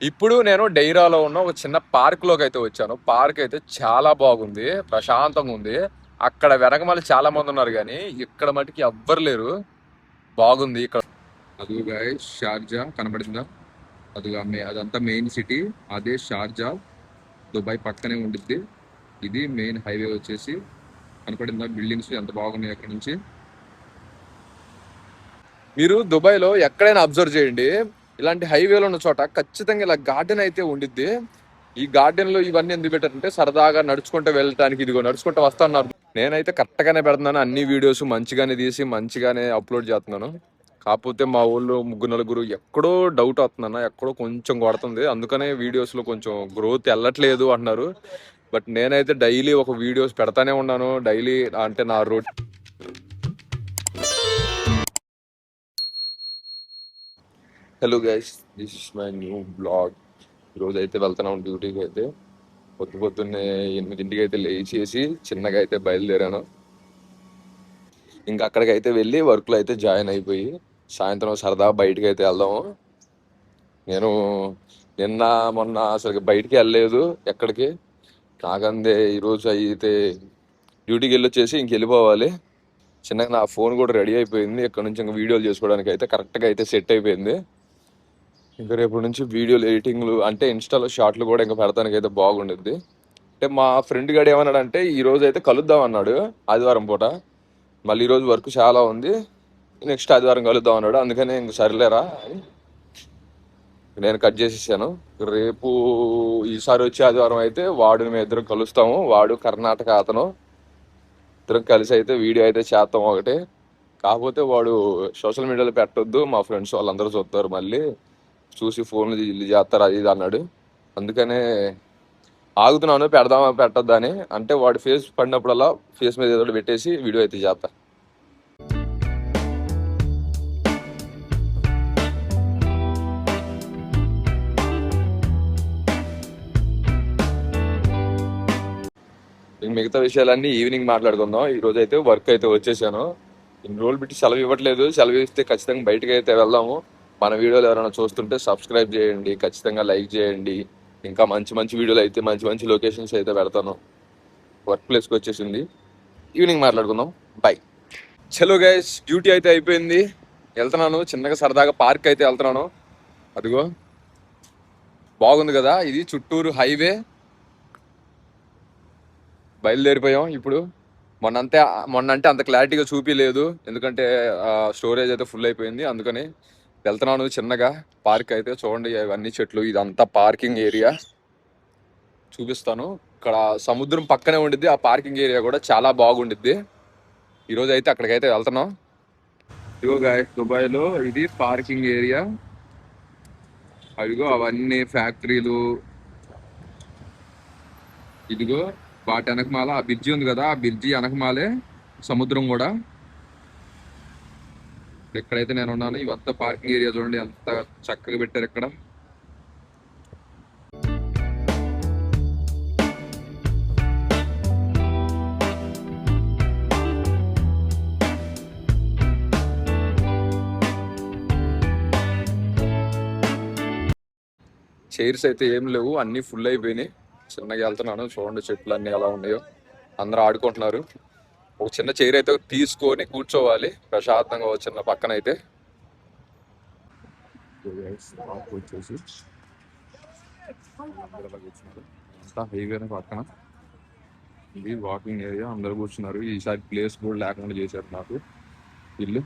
ఇప్పుడు నేను డైరాలో ఉన్న ఒక చిన్న పార్క్ లోకి అయితే వచ్చాను. పార్క్ అయితే చాలా బాగుంది, ప్రశాంతంగా ఉంది. అక్కడ వెనకమాల చాలా మంది ఉన్నారు కానీ ఇక్కడ మటుకి ఎవ్వరు లేరు. బాగుంది ఇక్కడ. అది గైస్ షార్జా కనబడిందా? అదంతా మెయిన్ సిటీ. అదే షార్జా, దుబాయ్ పక్కనే ఉండిద్ది. ఇది మెయిన్ హైవే వచ్చేసి. కనపడిందా బిల్డింగ్స్ ఎంత బాగున్నాయి అక్కడ నుంచి? మీరు దుబాయ్లో ఎక్కడైనా అబ్జర్వ్ చేయండి, ఇలాంటి హైవేలో ఉన్న చోట ఖచ్చితంగా ఇలా గార్డెన్ అయితే ఉండిద్ది. ఈ గార్డెన్ లో ఇవన్నీ ఎందుకు పెట్టారంటే సరదాగా నడుచుకుంటూ వెళ్ళటానికి. ఇదిగో నడుచుకుంటూ వస్తున్నారు. నేనైతే కరెక్ట్ గానే పెడుతున్నాను, అన్ని వీడియోస్ మంచిగానే తీసి మంచిగానే అప్లోడ్ చేస్తున్నాను. కాకపోతే మా ఊళ్ళో ముగ్గురు నలుగురు ఎక్కడో డౌట్ అవుతుందన్న, ఎక్కడో కొంచెం కొడుతుంది, అందుకనే వీడియోస్ లో కొంచెం గ్రోత్ వెళ్ళట్లేదు అంటున్నారు. బట్ నేనైతే డైలీ ఒక వీడియోస్ పెడతానే ఉన్నాను. డైలీ అంటే నా road. Hello guys, this is my new blog. ఈరోజు అయితే వెళ్తున్నాం డ్యూటీకి. అయితే పొద్దున్నే 8ంటికి అయితే లేచేసి చిన్నగా అయితే బయలుదేరాను. ఇంకా అక్కడికైతే వెళ్ళి వర్క్లో అయితే జాయిన్ అయిపోయి సాయంత్రం సరదా బయటికి అయితే వెళ్దాము. నేను నిన్న మొన్న అసలు బయటికి వెళ్ళలేదు ఎక్కడికి. నాకందే ఈరోజు అయితే డ్యూటీకి వెళ్ళొచ్చేసి ఇంక వెళ్ళిపోవాలి. చిన్నగా నా ఫోన్ కూడా రెడీ అయిపోయింది. ఇక్కడ నుంచి ఇంకా వీడియోలు చేసుకోవడానికి అయితే కరెక్ట్గా అయితే సెట్ అయిపోయింది. ఇంకా రేపటి నుంచి వీడియోలు ఎడిటింగ్లు అంటే ఇన్స్టాలో షార్ట్లు కూడా ఇంకా పెడతానికి అయితే బాగుండిద్ది. అంటే మా ఫ్రెండ్ గారు ఏమన్నాడంటే ఈ రోజు అయితే కలుద్దాం అన్నాడు ఆదివారం పూట. మళ్ళీ ఈరోజు వర్క్ చాలా ఉంది, నెక్స్ట్ ఆదివారం కలుద్దాం అన్నాడు. అందుకనే ఇంక సరిలేరా అని నేను కట్ చేసేసాను. రేపు ఈసారి వచ్చే ఆదివారం అయితే వాడు మేము ఇద్దరం కలుస్తాము. వాడు కర్ణాటక అతను, ఇద్దరం కలిసి అయితే వీడియో అయితే చేస్తాం ఒకటి. కాకపోతే వాడు సోషల్ మీడియాలో పెట్టొద్దు, మా ఫ్రెండ్స్ వాళ్ళందరూ చూస్తారు, మళ్ళీ చూసి ఫోన్లు చేస్తారు అది ఇది అన్నాడు. అందుకనే ఆగుతున్నాను, పెడదామా పెట్టొద్దా అని. అంటే వాడు ఫేస్ పడినప్పుడల్లా ఫేస్ మీద ఏదో పెట్టేసి వీడియో అయితే చేస్తా. మిగతా విషయాలన్నీ ఈవినింగ్ మాట్లాడుకుందాం. ఈ రోజు అయితే వర్క్ అయితే వచ్చేసాను. ఇన్ని రోజులు పెట్టి సెలవు ఇవ్వట్లేదు. సెలవు ఇస్తే ఖచ్చితంగా బయటకు అయితే వెళ్దాము. మన వీడియోలు ఎవరైనా చూస్తుంటే సబ్స్క్రైబ్ చేయండి, ఖచ్చితంగా లైక్ చేయండి. ఇంకా మంచి మంచి వీడియోలు అయితే మంచి మంచి లొకేషన్స్ అయితే పెడతాను. వర్క్ ప్లేస్కి వచ్చేసింది. ఈవినింగ్ మాట్లాడుకుందాం. బాయ్. చలో గైస్, డ్యూటీ అయితే అయిపోయింది. వెళ్తున్నాను చిన్నగా సరదాగా పార్క్ అయితే వెళ్తున్నాను. అదిగో బాగుంది కదా, ఇది చుట్టూరు హైవే. బయలుదేరిపోయాం ఇప్పుడు. మొన్న అంటే అంత క్లారిటీగా చూపించలేదు, ఎందుకంటే స్టోరేజ్ అయితే ఫుల్ అయిపోయింది. అందుకని వెళ్తున్నాను చిన్నగా. పార్క్ అయితే చూడండి, ఇవన్నీ చెట్లు, ఇదంతా పార్కింగ్ ఏరియా. చూపిస్తాను. ఇక్కడ సముద్రం పక్కనే ఉండిద్ది. ఆ పార్కింగ్ ఏరియా కూడా చాలా బాగుండిద్ది. ఈరోజు అయితే అక్కడికైతే వెళ్తున్నాం. ఇదిగో గాయస్, దుబాయ్లో ఇది పార్కింగ్ ఏరియా. అదిగో అవన్నీ ఫ్యాక్టరీలు. ఇదిగో వాటి వెనకమాల ఆ బ్రిడ్జి ఉంది కదా, ఆ బ్రిడ్జి వెనకమాలే సముద్రం కూడా. ఎక్కడైతే నేను ఉన్నాను ఇవంతా పార్కింగ్ ఏరియా. చూడండి ఎంత చక్కగా పెట్టారు ఇక్కడ. చైర్స్ అయితే ఏం లేవు, అన్ని ఫుల్ అయిపోయినాయి. చిన్నగా వెళ్తున్నాను. చూడండి చెట్లు అన్ని ఎలా ఉన్నాయో, అందరూ ఆడుకుంటున్నారు. ఒక చిన్న చైర్ అయితే తీసుకొని కూర్చోవాలి ప్రశాంతంగా చిన్న పక్కన అయితే. వచ్చేసి హైవే పక్కన ఇది వాకింగ్ ఏరియా. అందరూ కూర్చున్నారు. ఈసారి ప్లేస్ కూడా లేకుండా చేశారు నాకు ఇల్లు.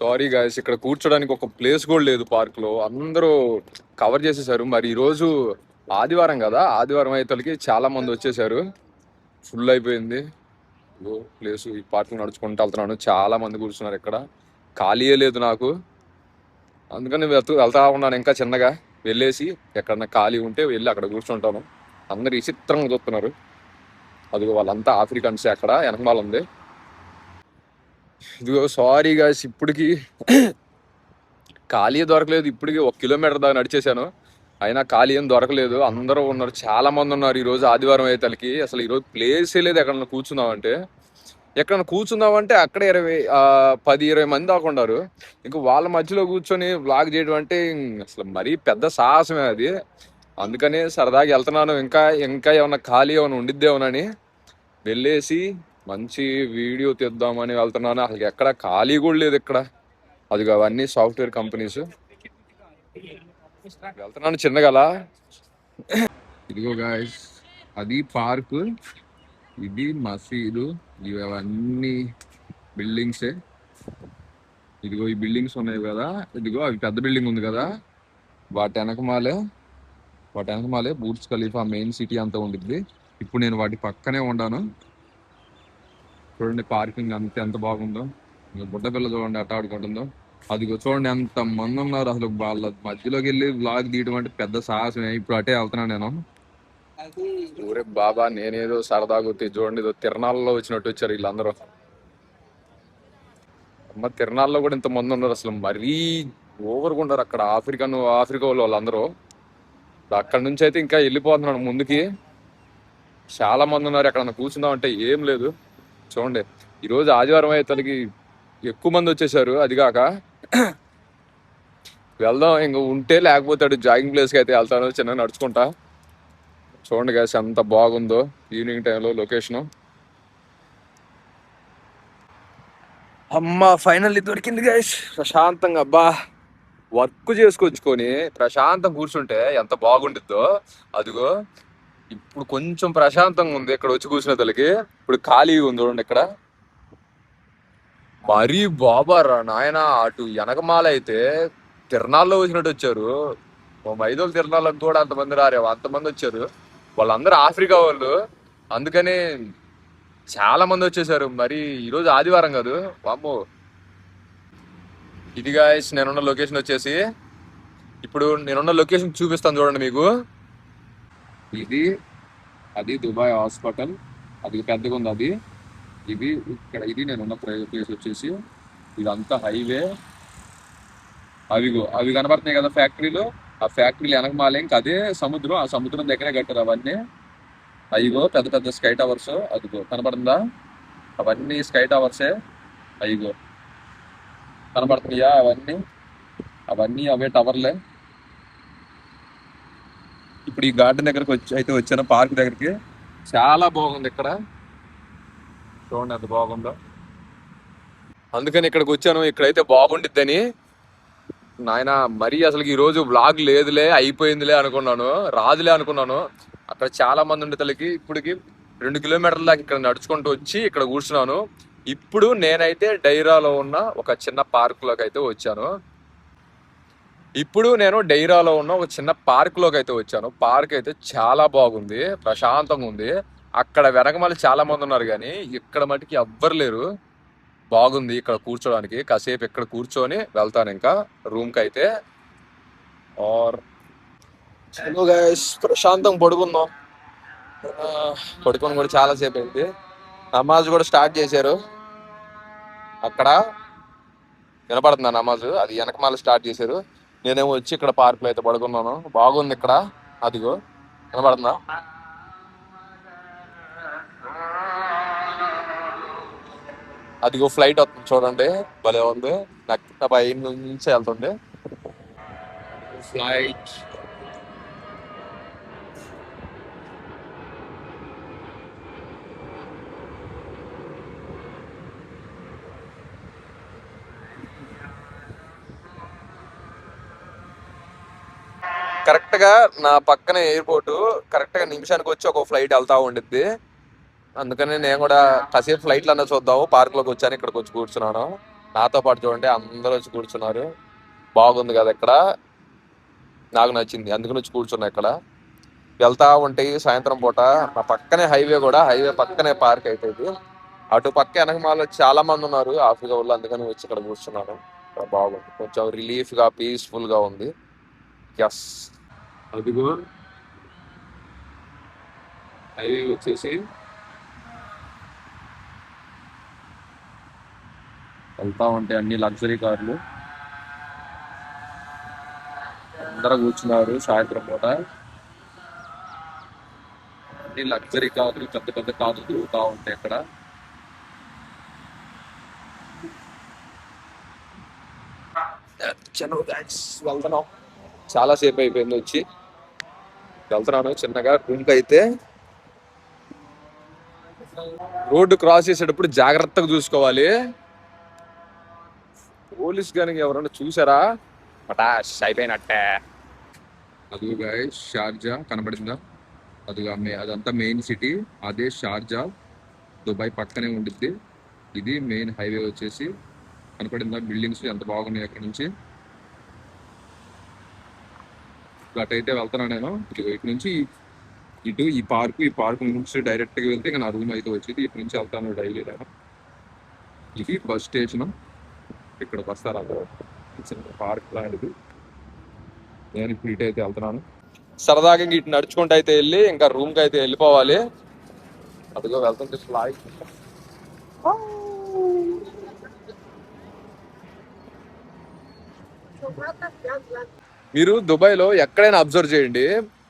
సారీ గాయస్, ఇక్కడ కూర్చోడానికి ఒక ప్లేస్ కూడా లేదు పార్క్ లో. అందరూ కవర్ చేసేసారు. మరి ఈరోజు ఆదివారం కదా, ఆదివారం అయితే చాలా మంది వచ్చేసారు. ఫుల్ అయిపోయింది ప్లేస్. ఈ పార్క్ నడుచుకుంటూ వెళ్తున్నాను. చాలా మంది కూర్చున్నారు ఇక్కడ, ఖాళీయే లేదు నాకు. అందుకని వెళ్తా ఉన్నాను. ఇంకా చిన్నగా వెళ్ళేసి ఎక్కడన్నా ఖాళీ ఉంటే వెళ్ళి అక్కడ కూర్చుంటాను. అందరు విచిత్రంగా చూస్తున్నారు. అదిగో వాళ్ళంతా ఆఫ్రికన్స్. అక్కడ వెనకమాల ఉంది. ఇదిగో సారీ గాయస్, ఇప్పటికి ఖాళీ దొరకలేదు. ఇప్పటికి 1 కిలోమీటర్ దాకా నడిచేసాను. అయినా ఖాళీ ఏం దొరకలేదు, అందరూ ఉన్నారు, చాలా మంది ఉన్నారు ఈ రోజు ఆదివారం అయ్యేతలకి. అసలు ఈ రోజు ప్లేసే లేదు ఎక్కడన్నా కూర్చుందామంటే. ఎక్కడన్నా కూర్చుందామంటే అక్కడే 10-20 మంది దాకా ఉన్నారు. ఇంకా వాళ్ళ మధ్యలో కూర్చొని వ్లాగ్ చేయడం అంటే అసలు మరీ పెద్ద సాహసమే అది. అందుకని సరదాగా వెళ్తున్నాను, ఇంకా ఇంకా ఏమన్నా ఖాళీ ఏమైనా ఉండిద్దేమోనని వెళ్ళేసి మంచి వీడియో తీద్దామని వెళ్తున్నాను. అసలు ఎక్కడ ఖాళీ కూడా లేదు ఇక్కడ. అది అవన్నీ సాఫ్ట్వేర్ కంపెనీస్. వెళ్తున్నాను చిన్నగా అలా. ఇదిగో గాయస్, అది పార్క్, ఇది మసీదు, ఇవన్నీ బిల్డింగ్సే. ఇదిగో ఈ బిల్డింగ్స్ ఉన్నాయి కదా, ఇదిగో అవి పెద్ద బిల్డింగ్ ఉంది కదా, వాటి వెనకమాలే వాటి వెనకమాలే బుర్జ్ ఖలీఫా మెయిన్ సిటీ అంతా ఉండిద్ది. ఇప్పుడు నేను వాటి పక్కనే ఉన్నాను. చూడండి పార్కింగ్ అంత ఎంత బాగుందో. ఇంకా బుడ్డ పిల్ల చూడండి అట్ట ఆడుకుంటుందో. అదిగో చూడండి ఎంత మంది ఉన్నారు. అసలు వాళ్ళ మధ్యలోకి వెళ్ళి వ్లాగ్ తీయడం అంటే పెద్ద సాహసమే. ఇప్పుడు అటే వెళ్తున్నాను నేను. ఊరే బాబా, నేనేదో సరదాగా వచ్చి చూడండి, ఏదో తిరణాలలో వచ్చినట్టు వచ్చారు వీళ్ళందరూ. అమ్మ, తిరణాల్లో కూడా ఇంత మంది ఉన్నారు. అసలు మరీ ఓవర్గా ఉన్నారు అక్కడ. ఆఫ్రికా వాళ్ళందరూ. అక్కడ నుంచి అయితే ఇంకా వెళ్ళిపోతున్నాడు ముందుకి. చాలా మంది ఉన్నారు. ఎక్కడ కూర్చుందాం అంటే ఏం లేదు. చూడండి, ఈ రోజు ఆదివారం అయ్యేసరికి ఎక్కువ మంది వచ్చేసారు. అది కాక వెళ్దాం ఇంక ఉంటే, లేకపోతే జాగింగ్ ప్లేస్కి అయితే వెళ్తాను చిన్న నడుచుకుంటా. చూడండి గాయస్ ఎంత బాగుందో ఈవినింగ్ టైంలో లొకేషన్. అమ్మ, ఫైనల్లీ దొరికింది గాయస్ ప్రశాంతంగా. అబ్బా, వర్క్ చేసుకొచ్చుకొని ప్రశాంతం కూర్చుంటే ఎంత బాగుండిద్దో. అదిగో ఇప్పుడు కొంచెం ప్రశాంతంగా ఉంది ఇక్కడ వచ్చి కూర్చున్న తలకి. ఇప్పుడు ఖాళీగా ఉంది చూడండి ఇక్కడ. మరీ బాబారా నాయన, అటు వెనకమాల అయితే తిరణాల్లో వచ్చినట్టు వచ్చారు. మా మైదోలు తిరణాలకు కూడా అంతమంది రారేమో, అంతమంది వచ్చారు. వాళ్ళందరూ ఆఫ్రికా వాళ్ళు. అందుకని చాలా మంది వచ్చేసారు. మరి ఈరోజు ఆదివారం కాదు వామ్మో. ఇది గాయస్ నేనున్న లొకేషన్ వచ్చేసి, ఇప్పుడు నేనున్న లొకేషన్ చూపిస్తాను చూడండి మీకు. ఇది అది దుబాయ్ హాస్పిటల్, అది పెద్దగా ఉంది అది. ఇది ఇక్కడ, ఇది నేనున్న ప్లేస్ వచ్చేసి. ఇదంతా హైవే. అవి కనబడుతున్నాయి కదా ఫ్యాక్టరీలు, ఆ ఫ్యాక్టరీలు వెనకమాలే ఇంకా అదే సముద్రం. ఆ సముద్రం దగ్గరే కట్టారు అవన్నీ. అయ్యిగో పెద్ద పెద్ద స్కై టవర్స్, అదిగో కనబడుతుందా, అవన్నీ స్కై టవర్సే. అయ్యిగో కనబడుతున్నాయా అవన్నీ, అవన్నీ అవే టవర్లే. ఇప్పుడు ఈ గార్డెన్ దగ్గరకు వచ్చాను, పార్క్ దగ్గరికి. చాలా బాగుంది ఇక్కడ. చూడండి ఎంత బాగుందో. అందుకని ఇక్కడికి వచ్చాను, ఇక్కడైతే బాగుండిద్దని. నాయన మరీ అసలు ఈ రోజు వ్లాగ్ లేదులే, అయిపోయిందిలే అనుకున్నాను, రాదులే అనుకున్నాను. అక్కడ చాలా మంది ఉండే తలకి. ఇప్పటికి 2 కిలోమీటర్ల దాకా ఇక్కడ నడుచుకుంటూ వచ్చి ఇక్కడ కూర్చున్నాను. ఇప్పుడు నేనైతే డైరాలో ఉన్న ఒక చిన్న పార్క్ లోకి అయితే వచ్చాను. ఒక చిన్న పార్క్ లోకి అయితే వచ్చాను. పార్క్ అయితే చాలా బాగుంది, ప్రశాంతంగా ఉంది. అక్కడ వెనకమాల చాలా మంది ఉన్నారు కానీ ఇక్కడ మటుకి ఎవ్వరు లేరు. బాగుంది ఇక్కడ కూర్చోడానికి. కాసేపు ఇక్కడ కూర్చొని వెళ్తాను ఇంకా రూమ్ కి అయితే. ఆర్ చలో గైస్, ప్రశాంతం పడుకుందాం. పడుకొని కూడా చాలా సేపు అయింది. నమాజ్ కూడా స్టార్ట్ చేశారు అక్కడ, వినపడుతుందా నమాజ్? అది వెనకమాల స్టార్ట్ చేశారు. నేనేమో వచ్చి ఇక్కడ పార్క్ లో అయితే పడుకున్నాను. బాగుంది ఇక్కడ. అదిగో వినపడుతుందా? అదిగో ఫ్లైట్ వస్తుంది చూడండి, భలే ఉంది. నాకు పై నుంచి వెళ్తుంది ఫ్లైట్. కరెక్ట్ గా నా పక్కన ఎయిర్పోర్ట్, కరెక్ట్ గా నిమిషానికి వచ్చి ఒక ఫ్లైట్ వెళ్తా ఉండిద్ది. అందుకని నేను కూడా కాసేపు ఫ్లైట్లు అన్నా చూద్దాము. పార్క్ లోకి వచ్చాను, ఇక్కడికి వచ్చి కూర్చున్నాను. నాతో పాటు చూడండి అందరూ వచ్చి కూర్చున్నారు. బాగుంది కదా ఇక్కడ, నాకు నచ్చింది, అందుకని వచ్చి కూర్చున్నా ఇక్కడ. వెళ్తా ఉంటాయి సాయంత్రం పూట. నా పక్కనే హైవే కూడా, హైవే పక్కనే పార్క్ అయితే ఇది. అటు పక్క వెనకమాల చాలా మంది ఉన్నారు ఆఫ్రికా వాళ్ళు, అందుకని వచ్చి ఇక్కడ కూర్చున్నాను. బాగుంది, కొంచెం రిలీఫ్ గా పీస్ఫుల్ గా ఉంది. ఎస్, అదిగో హైవే వచ్చేసి వెళ్తా ఉంటే అన్ని లగ్జరీ కార్లు, అందరూ కూర్చున్నారు సాయంత్రం పూట. అన్ని లగ్జరీ కార్లు, పెద్ద పెద్ద కార్లు తిరుగుతూ ఉంటాయి ఇక్కడ. చలో గైస్ వెళ్తున్నాం. చాలా సేపు అయిపోయింది వచ్చి. వెళ్తున్నాను చిన్నగా రూమ్కి. అయితే రోడ్డు క్రాస్ చేసేటప్పుడు జాగ్రత్తగా చూసుకోవాలి. పోలీస్ గానికి ఎవరన్నా చూసారా పటాష్ అయిపోయినట్టే. అది గైస్ షార్జా కనబడిందా? అదంతా మెయిన్ సిటీ. అదే షార్జా, దుబాయ్ పక్కనే ఉండిద్ది. ఇది మెయిన్ హైవే వచ్చేసి. కనపడిందా బిల్డింగ్స్ ఎంత బాగున్నాయి అక్కడ నుంచి. అటైతే వెళ్తున్నాను నేను. ఇటు నుంచి ఇటు ఈ పార్క్ నుంచి డైరెక్ట్ గా వెళ్తే నా రూమ్ అయితే వచ్చింది. ఇటు నుంచి వెళ్తాను డైలీ నేను. ఇది బస్ స్టేషన్. ఇక్కడికి వస్తారు పార్క్ లాంటిది. నేను ఇప్పుడు ఇటు అయితే వెళ్తున్నాను. సరదాగా ఇటు నడుచుకుంటూ అయితే వెళ్ళి ఇంకా రూమ్కి అయితే వెళ్ళిపోవాలి. అదిగో వెళ్తుంటే ఫ్లై. మీరు దుబాయ్లో ఎక్కడైనా అబ్జర్వ్ చేయండి,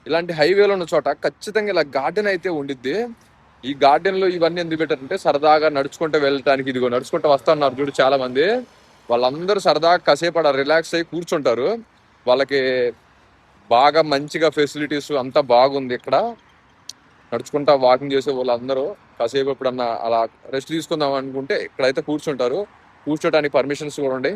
ఇలాంటి హైవేలో ఉన్న చోట ఖచ్చితంగా ఇలా గార్డెన్ అయితే ఉండిద్ది. ఈ గార్డెన్ లో ఇవన్నీ ఎందుకు పెట్టారంటే సరదాగా నడుచుకుంటూ వెళ్ళటానికి. ఇదిగో నడుచుకుంటూ వస్తున్నారు చూడు చాలా మంది. వాళ్ళందరూ సరదాగా కాసేపు అక్కడ రిలాక్స్ అయ్యి కూర్చుంటారు. వాళ్ళకి బాగా మంచిగా ఫెసిలిటీస్ అంతా బాగుంది ఇక్కడ. నడుచుకుంటా వాకింగ్ చేసే వాళ్ళందరూ కాసేపు ఎప్పుడన్నా అలా రెస్ట్ తీసుకుందాం అనుకుంటే ఇక్కడైతే కూర్చుంటారు. కూర్చోడానికి పర్మిషన్స్ కూడా ఉండే.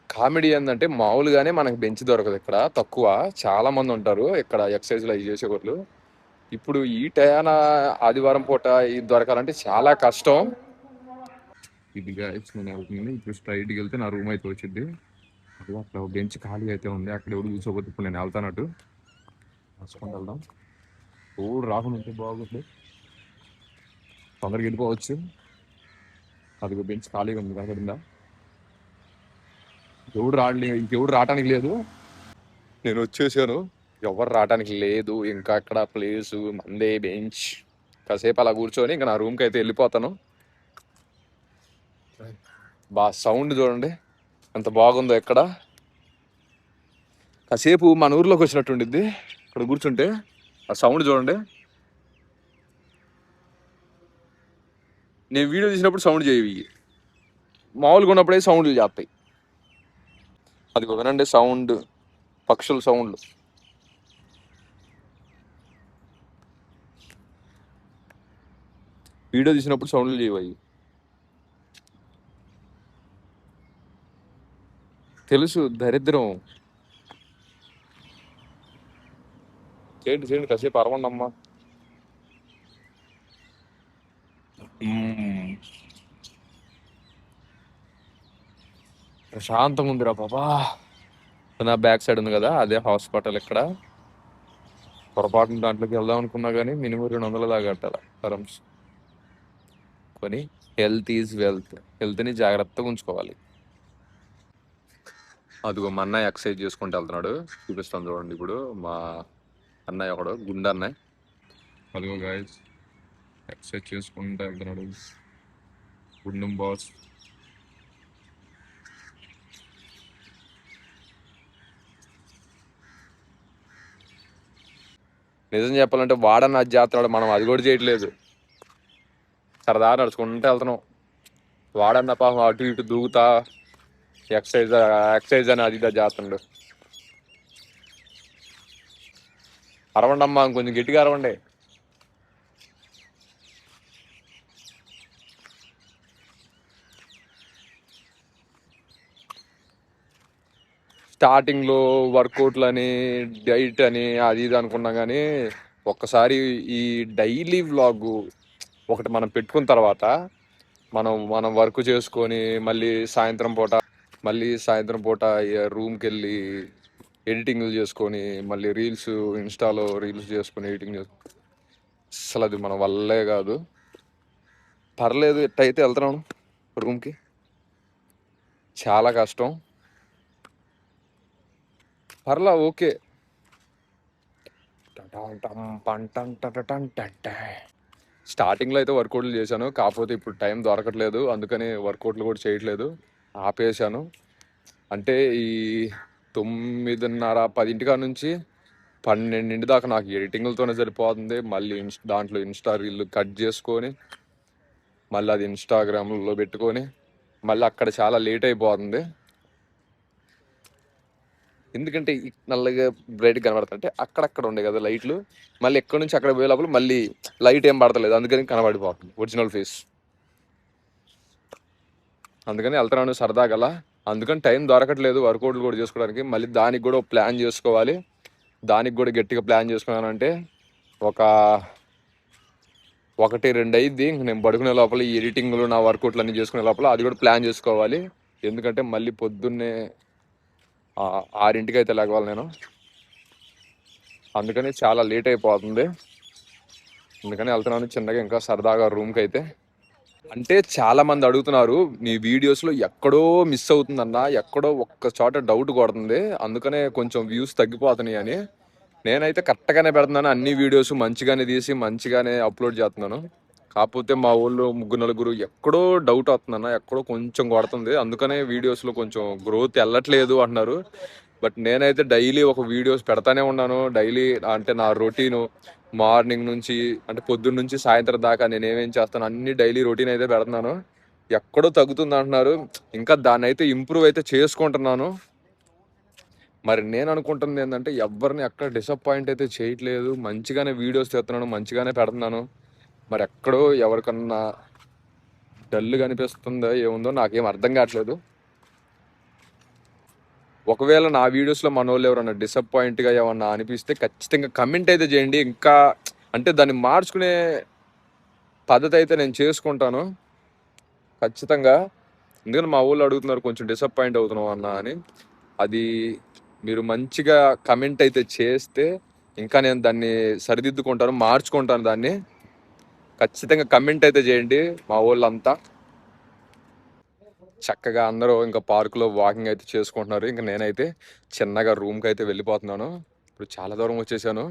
కామెడీ ఏంటంటే మామూలుగానే మనకు బెంచ్ దొరకదు ఇక్కడ, తక్కువ. చాలా మంది ఉంటారు ఇక్కడ ఎక్సర్సైజ్లు అవి చేసేవాళ్ళు. ఇప్పుడు ఈ టయాన ఆదివారం పూట ఇది దొరకాలంటే చాలా కష్టం. ఇదిగా వెళ్తుంది. ఇప్పుడు స్ట్రైట్కి వెళ్తే నా రూమ్ అయితే వచ్చింది. అక్కడ బెంచ్ ఖాళీ అయితే ఉంది. అక్కడ ఎవరు కూర్చోబోతు. ఇప్పుడు నేను వెళ్తానట్టు నడుచుకుంటూ వెళ్దాం. ఎవరు రాకుండా ఉంటే బాగుంది, తొందరగా వెళ్ళిపోవచ్చు. అది బెంచ్ ఖాళీగా ఉంది కనబడిందా? ఇంకెవడు రావటానికి లేదు. నేను వచ్చేసాను. ఎవరు రావటానికి లేదు ఇంకా. అక్కడ ప్లేసు మందే బెంచ్. కాసేపు అలా కూర్చొని ఇంకా నా రూమ్కి అయితే వెళ్ళిపోతాను. సౌండ్ చూడండి ఎంత బాగుందో ఎక్కడ. కాసేపు మన ఊర్లోకి వచ్చినట్టు ఉండిద్ది ఇక్కడ కూర్చుంటే. ఆ సౌండ్ చూడండి. నేను వీడియో తీసినప్పుడు సౌండ్ చేయవి, మామూలుగా ఉన్నప్పుడే సౌండ్లు చేస్తాయి. అది వినండి సౌండ్, పక్షుల సౌండ్. వీడియో తీసినప్పుడు సౌండ్లు చేయవి. తెలుసు దరిద్రం. చేయండి కాసేపు అరవండి అమ్మా. ప్రశాంతంగా ఉందిరా బాబా. నా బ్యాక్ సైడ్ ఉంది కదా అదే హాస్పిటల్. ఇక్కడ పొరపాటున దాంట్లోకి వెళ్దాం అనుకున్నా కానీ మినిమం 200 దాకా కట్టాలి టర్మ్స్ కొని. Health is wealth. హెల్త్ని జాగ్రత్తగా ఉంచుకోవాలి. అదిగో మా అన్నయ్య ఎక్సర్సైజ్ చేసుకుంటూ వెళ్తున్నాడు. చూపిస్తాను చూడండి. ఇప్పుడు మా అన్నయ్య ఒకడు గుండె అన్నయ్య. అదిగో గాయస్ ఎక్సర్సైజ్ చేసుకుంటూ వెళ్తున్నాడు గుండం బాస్. నిజం చెప్పాలంటే వాడన్న అది చేస్తున్నాడు, మనం అది కూడా చేయట్లేదు. సరదా నడుచుకుంటూ వెళ్తున్నాం. వాడన్న పాపం అటు ఇటు దూకుతా ఎక్సర్సైజ్ అని అది ఇది చేస్తుండు. అరవండి అమ్మా, కొంచెం గట్టిగా అరవండి. స్టార్టింగ్లో వర్కౌట్లు అని డైట్ అని అది ఇది అనుకున్నా కానీ ఒక్కసారి ఈ డైలీ వ్లాగ్ ఒకటి మనం పెట్టుకున్న తర్వాత మనం వర్క్ చేసుకొని మళ్ళీ సాయంత్రం పూట రూమ్కి వెళ్ళి ఎడిటింగ్లు చేసుకొని మళ్ళీ ఇన్స్టాలో రీల్స్ చేసుకొని ఎడిటింగ్ చేసుకొని అసలు అది మన వల్లే కాదు. పర్లేదు ఎట్టయితే వెళ్తున్నాను రూమ్కి. చాలా కష్టం, పర్లా ఓకే. స్టార్టింగ్లో అయితే వర్కౌట్లు చేశాను, కాకపోతే ఇప్పుడు టైం దొరకట్లేదు, అందుకని వర్కౌట్లు కూడా చేయట్లేదు, ఆపేశాను. అంటే ఈ 9:30 10 నుంచి 12 దాకా నాకు ఎడిటింగ్లతోనే సరిపోతుంది. మళ్ళీ దాంట్లో ఇన్స్టా రీల్ కట్ చేసుకొని మళ్ళీ అది ఇన్స్టాగ్రామ్లో పెట్టుకొని మళ్ళీ అక్కడ చాలా లేట్ అయిపోతుంది. ఎందుకంటే నల్లగా బ్రైట్ కనబడుతుంది, అంటే అక్కడక్కడ ఉండే కదా లైట్లు, మళ్ళీ ఎక్కడి నుంచి అక్కడ పోయే లోపల మళ్ళీ లైట్ ఏం పడతలేదు, అందుకని కనబడిపోతుంది ఒరిజినల్ ఫేస్. అందుకని వెళ్తున్నాను సరదాగల, అందుకని టైం దొరకట్లేదు వర్కౌట్లు కూడా చేసుకోవడానికి. మళ్ళీ దానికి కూడా ప్లాన్ చేసుకోవాలి, దానికి కూడా గట్టిగా ప్లాన్ చేసుకున్నానంటే ఒక 1-2 అయ్యిద్ది. ఇంక నేను పడుకునే లోపల ఈ ఎడిటింగ్లు నా వర్కౌట్లు అన్నీ చేసుకునే లోపల అది కూడా ప్లాన్ చేసుకోవాలి. ఎందుకంటే మళ్ళీ పొద్దున్నే 6ంటికి అయితే లేవాలి నేను, అందుకని చాలా లేట్ అయిపోతుంది. అందుకని వెళ్తున్నాను చిన్నగా ఇంకా సరదాగా రూమ్కి అయితే. అంటే చాలా మంది అడుగుతున్నారు, నీ వీడియోస్లో ఎక్కడో మిస్ అవుతుందన్న, ఎక్కడో ఒక్క చోట డౌట్ కొడుతుంది, అందుకనే కొంచెం వ్యూస్ తగ్గిపోతున్నాయి అని. నేనైతే కరెక్ట్గానే పెడుతున్నాను, అన్ని వీడియోస్ మంచిగానే తీసి మంచిగానే అప్లోడ్ చేస్తున్నాను. కాకపోతే మా ఊళ్ళో 3-4 ఎక్కడో డౌట్ వస్తుందన్న, ఎక్కడో కొంచెం కొడుతుంది, అందుకనే వీడియోస్లో కొంచెం గ్రోత్ వెళ్ళట్లేదు అంటున్నారు. బట్ నేనైతే డైలీ ఒక వీడియోస్ పెడతానే ఉన్నాను. డైలీ అంటే నా రొటీను మార్నింగ్ నుంచి, అంటే పొద్దున్న నుంచి సాయంత్రం దాకా నేను ఏమేం చేస్తాను అన్ని డైలీ రొటీన్ అయితే పెడుతున్నాను. ఎక్కడో తగ్గుతుంది అంటున్నారు, ఇంకా దాన్ని అయితే ఇంప్రూవ్ అయితే చేసుకుంటున్నాను. మరి నేను అనుకుంటుంది ఏంటంటే ఎవరిని ఎక్కడ డిసప్పాయింట్ అయితే చేయట్లేదు, మంచిగానే వీడియోస్ తీస్తున్నాను, మంచిగానే పెడుతున్నాను. మరి ఎక్కడో ఎవరికన్నా డల్ కనిపిస్తుందో ఏముందో నాకేం అర్థం కావట్లేదు. ఒకవేళ నా వీడియోస్లో మన వాళ్ళు ఎవరన్నా డిసప్పాయింట్గా ఏమన్నా అనిపిస్తే ఖచ్చితంగా కమెంట్ అయితే చేయండి. ఇంకా అంటే దాన్ని మార్చుకునే పద్ధతి అయితే నేను చేసుకుంటాను ఖచ్చితంగా. ఎందుకంటే మా ఊళ్ళో అడుగుతున్నారు కొంచెం డిసప్పాయింట్ అవుతున్నావు అన్న అని. అది మీరు మంచిగా కమెంట్ అయితే చేస్తే ఇంకా నేను దాన్ని సరిదిద్దుకుంటాను, మార్చుకుంటాను దాన్ని. ఖచ్చితంగా కమెంట్ అయితే చేయండి మా వాళ్ళంతా. చక్కగా అందరూ ఇంకా పార్కులో వాకింగ్ అయితే చేసుకుంటున్నారు. ఇంకా నేనైతే చిన్నగా రూమ్కి అయితే వెళ్ళిపోతున్నాను. ఇప్పుడు చాలా దూరం వచ్చేసాను,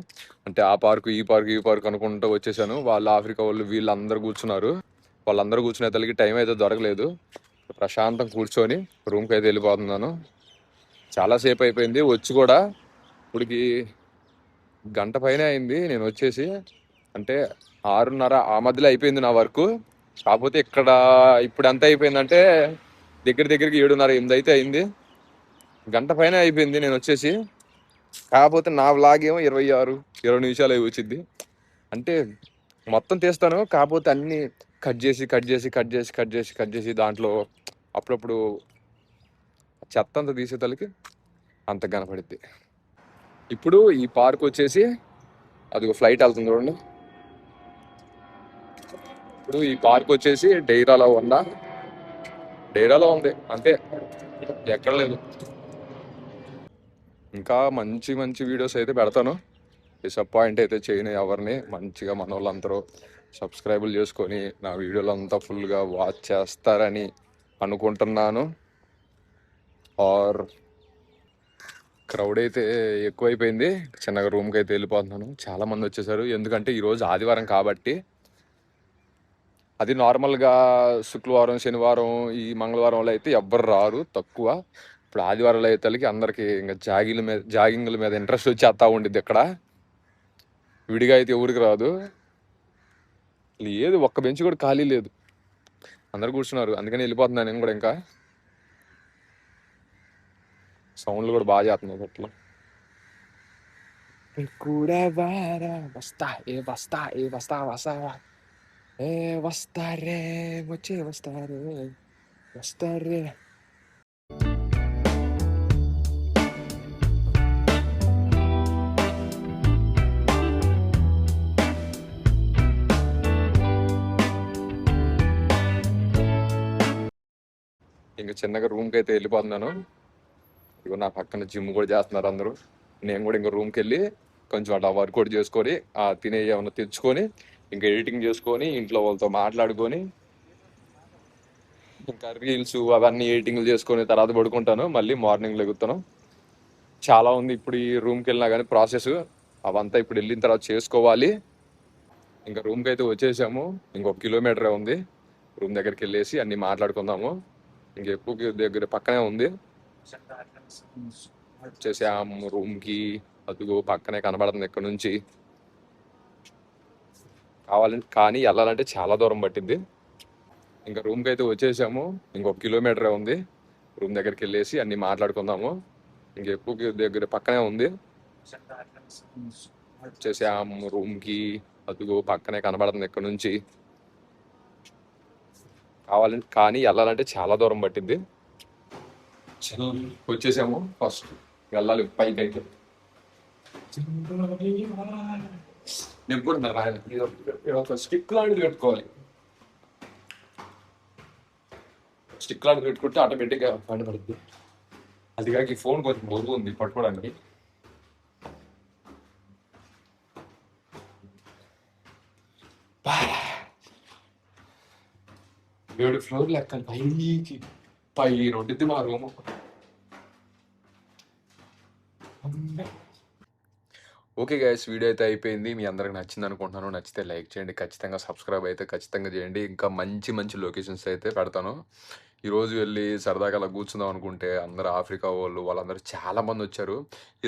అంటే ఆ పార్కు ఈ పార్కు ఈ పార్కు అనుకుంటూ వచ్చేసాను. వాళ్ళు ఆఫ్రికా వాళ్ళు వీళ్ళందరూ కూర్చున్నారు, వాళ్ళందరూ కూర్చునే తల్లికి టైం అయితే దొరకలేదు. ప్రశాంతం కూర్చొని రూమ్కి అయితే వెళ్ళిపోతున్నాను. చాలాసేపు అయిపోయింది వచ్చి కూడా, ఇప్పటికి గంట పైన అయింది నేను వచ్చేసి. అంటే 6:30 ఆ మధ్యలో అయిపోయింది నా వర్క్. కాకపోతే ఇక్కడ ఇప్పుడు ఎంత అయిపోయిందంటే దగ్గరికి 7:30-8 అయితే అయింది. గంట పైన అయిపోయింది నేను వచ్చేసి. కాకపోతే నా వ్లాగ్ ఏమో 26-20 నిమిషాలు అయి వచ్చింది. అంటే మొత్తం తీస్తాను, కాకపోతే అన్ని కట్ చేసి దాంట్లో అప్పుడప్పుడు చెత్త అంతా తీసే తలకి అంత కనపడిద్ది. ఇప్పుడు ఈ పార్క్ వచ్చేసి అది ఒక ఫ్లైట్ వెళ్తుంది చూడండి. ఇప్పుడు ఈ పార్క్ వచ్చేసి డైరాలో ఉంది అంతే, ఎక్కడ లేదు. ఇంకా మంచి మంచి వీడియోస్ అయితే పెడతాను, డిసప్పాయింట్ అయితే చేయను ఎవరిని. మంచిగా మన వాళ్ళందరూ సబ్స్క్రైబులు చేసుకొని నా వీడియోలు అంతా ఫుల్గా వాచ్ చేస్తారని అనుకుంటున్నాను. ఆర్ క్రౌడ్ అయితే ఎక్కువైపోయింది, చిన్నగా రూమ్కి అయితే వెళ్ళిపోతున్నాను. చాలామంది వచ్చేసారు, ఎందుకంటే ఈరోజు ఆదివారం కాబట్టి. అది నార్మల్గా శుక్రవారం శనివారం ఈ మంగళవారంలో అయితే ఎవ్వరు రారు, తక్కువ. ఇప్పుడు ఆదివారాలు అయితే అందరికీ ఇంకా జాగింగ్ల మీద ఇంట్రెస్ట్ వచ్చేస్తా ఉండిద్ది. ఇక్కడ విడిగా అయితే ఎవరికి రాదు, లేదు ఒక్క బెంచ్ కూడా ఖాళీ లేదు, అందరు కూర్చున్నారు. అందుకని వెళ్ళిపోతున్నాను నేను కూడా. ఇంకా సౌండ్లు కూడా బాగా చేస్తున్నాయి అట్లా. వస్తారే వచ్చే వస్తారే. ఇంకా చిన్నగా రూమ్కి అయితే వెళ్ళిపోతున్నాను. ఇగో నా పక్కన జిమ్ కూడా చేస్తున్నారు అందరూ. నేను కూడా ఇంకా రూమ్కి వెళ్ళి కొంచెం అట్లా వర్కౌట్ చేసుకొని తినే ఏమన్నా తెచ్చుకొని ఇంకా ఎడిటింగ్ చేసుకొని ఇంట్లో వాళ్ళతో మాట్లాడుకొని ఇంకా రీల్స్ అవన్నీ ఎడిటింగ్లు చేసుకొని తర్వాత పడుకుంటాను. మళ్ళీ మార్నింగ్ లెగుతాను. చాలా ఉంది ఇప్పుడు ఈ రూమ్కి వెళ్ళినా కానీ ప్రాసెస్, అవంతా ఇప్పుడు వెళ్ళిన తర్వాత చేసుకోవాలి. ఇంకా రూమ్కి అయితే వచ్చేసాము. ఇంకొక కిలోమీటరే ఉంది. రూమ్ దగ్గరికి వెళ్ళేసి అన్ని మాట్లాడుకుందాము. ఇంకెక్కువ దగ్గర పక్కనే ఉంది. వచ్చేసాము రూమ్కి. అదిగో పక్కనే కనబడుతుంది ఇక్కడ నుంచి. కానీ వెళ్ళాలంటే చాలా దూరం పట్టింది. ఇంకా రూమ్కి అయితే వచ్చేసాము. ఇంకొక కిలోమీటరే ఉంది. రూమ్ దగ్గరికి వెళ్ళేసి అన్ని మాట్లాడుకుందాము. ఇంకెక్కువ దగ్గర పక్కనే ఉంది. వచ్చేసాము రూమ్కి. అదిగో పక్కనే కనబడుతుంది ఇక్కడ నుంచి. కానీ వెళ్ళాలంటే చాలా దూరం పట్టింది. వచ్చేసాము. ఫస్ట్ వెళ్ళాలి పైకి అయితే. నేను కూడా ఒక స్టిక్ లాంటిది పెట్టుకోవాలి. స్టిక్ లాంటిది పెట్టుకుంటే ఆటోమేటిక్గా పని పడుతుంది. అది కాక ఈ ఫోన్ కొంచెం బరువు ఉంది పట్టుకోవడానికి. ఏడు ఫ్లోర్ లెక్క పైకి పైన ఉంటుంది మా రూము. ఓకే గైస్, వీడియో అయితే అయిపోయింది. మీ అందరికి నచ్చింది అనుకుంటున్నాను. నచ్చితే లైక్ చేయండి, ఖచ్చితంగా సబ్స్క్రైబ్ అయితే ఖచ్చితంగా చేయండి. ఇంకా మంచి మంచి లొకేషన్స్ అయితే పెడతాను. ఈరోజు వెళ్ళి సరదాగా అలా కూర్చుందాం అనుకుంటే అందరూ ఆఫ్రికా వాళ్ళందరూ చాలామంది వచ్చారు.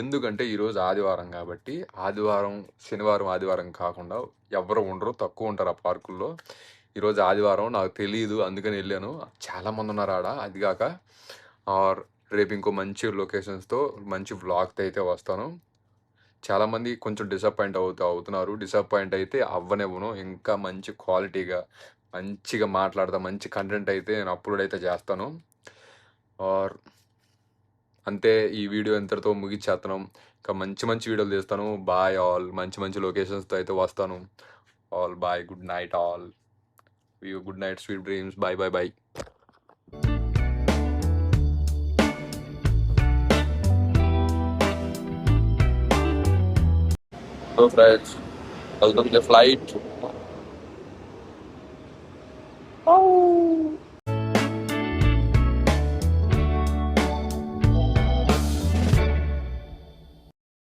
ఎందుకంటే ఈరోజు ఆదివారం కాబట్టి. శనివారం ఆదివారం కాకుండా ఎవరు ఉండరు, తక్కువ ఉంటారు ఆ పార్కుల్లో. ఈరోజు ఆదివారం నాకు తెలియదు, అందుకని వెళ్ళాను. చాలామంది ఉన్నారు ఆడ. అది కాక రేపు ఇంకో మంచి లొకేషన్స్తో మంచి వ్లాగ్తో అయితే వస్తాను. చాలామంది కొంచెం డిసప్పాయింట్ అవుతున్నారు. డిసప్పాయింట్ అయితే అవ్వనివ్వను. ఇంకా మంచి క్వాలిటీగా మంచిగా మాట్లాడతా, మంచి కంటెంట్ అయితే నేను అప్లోడ్ అయితే చేస్తాను. అంతే, ఈ వీడియో ఎంతటితో ముగిచ్చేస్తాను. ఇంకా మంచి మంచి వీడియోలు తీస్తాను. Bye all. మంచి మంచి లొకేషన్స్తో అయితే వస్తాను. All bye, good night all. Good night, sweet dreams. Bye bye bye. So friends, welcome to the flight. Oh.